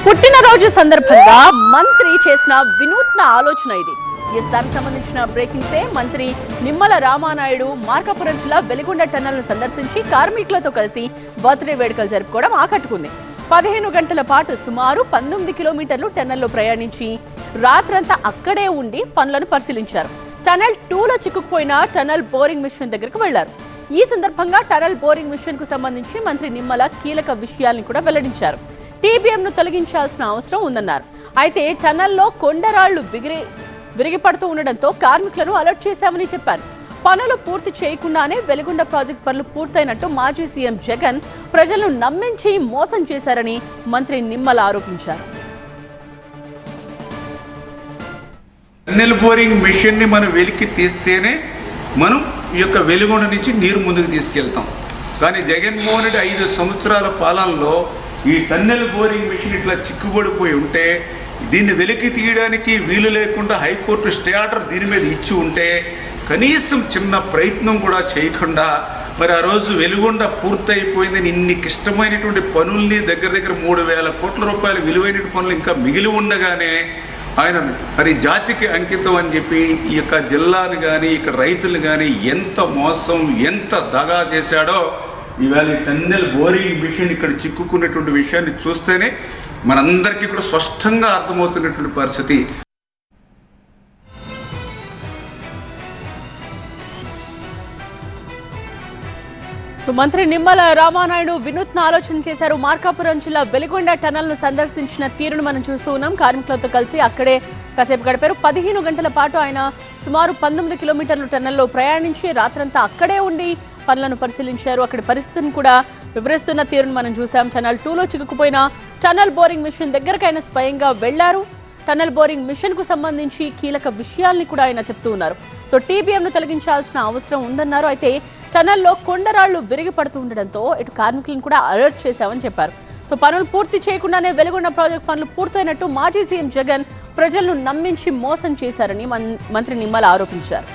పుట్టినరోజు సందర్భంగా మంత్రి చేసిన వినూత్న ఆలోచన ఇది. దానికి సంబంధించిన బ్రేకింగ్సే. మంత్రి నిమ్మల రామానాయుడు మార్కాపురం జిల్లా వెలిగొండ టన్నెల్ను సందర్శించి కార్మికులతో కలిసి బర్త్డే వేడుకలు జరుపుకోవడం ఆకట్టుకుంది. 15 గంటల పాటు సుమారు 19 కిలోమీటర్లు టన్నెల్లో ప్రయాణించి రాత్రంతా అక్కడే ఉండి పనులను పరిశీలించారు. టన్నెల్ 2లో చిక్కుకుపోయిన టన్నెల్ బోరింగ్ మిషన్ దగ్గరకు వెళ్లారు. ఈ సందర్భంగా టన్నెల్ బోరింగ్ మిషన్ కు సంబంధించి మంత్రి నిమ్మల కీలక విషయాలను కూడా వెల్లడించారు. టీబీఎంను తొలగించాల్సిన అవసరం ఉందన్నారు. అయితే టన్నెల్లో కొండరాళ్లు విరిగిపడుతూ ఉండడంతో కార్మికులను అలర్ట్ చేశామని చెప్పారు. పనులు పూర్తి చేయకుండానే వెలిగొండ ప్రాజెక్టు పనులు పూర్తయినట్టు మాజీ సీఎం జగన్ ప్రజలను నమ్మించి మోసం చేశారని మంత్రి నిమ్మల ఆరోపించారు. టన్నెల్ బోరింగ్ మెషిన్ ని మనం వెలికి తీస్తేనే మనం ఈ యొక్క వెలిగొండ నుంచి నీరు ముందుకు తీసుకెళ్తాం. కానీ జగన్మోహన్ రెడ్డి 5 సంవత్సరాల పాలనలో ఈ టన్నెల్ బోరింగ్ మెషిన్ ఇట్లా చిక్కుబడిపోయి ఉంటే దీన్ని వెలికి తీయడానికి వీలు లేకుండా హైకోర్టు స్టే ఆర్డర్ దీని మీద ఇచ్చి ఉంటే కనీసం చిన్న ప్రయత్నం కూడా చేయకుండా మరి ఆ రోజు వెలిగొండ పూర్తయిపోయిందని ఇన్ని క్లిష్టమైనటువంటి పనుల్ని దగ్గర 3,000 కోట్ల రూపాయల విలువైన పనులు ఇంకా మిగిలి ఉండగానే ఆయన మరి జాతికి అంకితం అని చెప్పి ఈ యొక్క జిల్లాని కానీ ఇక్కడ రైతులు కానీ ఎంత మోసం ఎంత దగా చేశాడో ఇవాళ టన్నెల్ బోరింగ్ మిషన్ ఇక్కడ చిక్కుకున్నటువంటి విషయాన్ని చూస్తేనే మనందరికీ కూడా స్పష్టంగా అర్థమవుతున్నటువంటి పరిస్థితి. మంత్రి నిమ్మల రామానాయుడు వినూత్న ఆలోచన చేశారు. మార్కాపురం జిల్లా వెలిగొండ టన్నెల్ ను సందర్శించిన తీరును మనం చూస్తూ ఉన్నాం. కార్మికులతో కలిసి అక్కడే కాసేపు గడిపారు. 15 గంటల పాటు ఆయన సుమారు 19 కిలోమీటర్లు టన్నెల్లో ప్రయాణించి రాత్రంతా అక్కడే ఉండి పనులను పరిశీలించారు. అక్కడి పరిస్థితిని కూడా వివరిస్తున్న తీరును మనం చూసాం. టన్నెల్ 2లో చిక్కుకుపోయిన టన్నెల్ బోరింగ్ మిషన్ దగ్గరకు ఆయన స్వయంగా వెళ్లారు. టన్నెల్ బోరింగ్ మిషన్ కు సంబంధించి కీలక విషయాల్ని కూడా ఆయన చెప్తూ ఉన్నారు. టీబీఎంను తొలగించాల్సిన అవసరం ఉందన్నారు. అయితే టన్నెల్లో కొండరాళ్లు విరిగిపడుతూ ఉండడంతో ఇటు కార్మికులను కూడా అలర్ట్ చేశామని చెప్పారు. పనులు పూర్తి చేయకుండానే వెలిగొండ ప్రాజెక్టు పనులు పూర్తయినట్టు మాజీ సీఎం జగన్ ప్రజలను నమ్మించి మోసం చేశారని మంత్రి నిమ్మల ఆరోపించారు.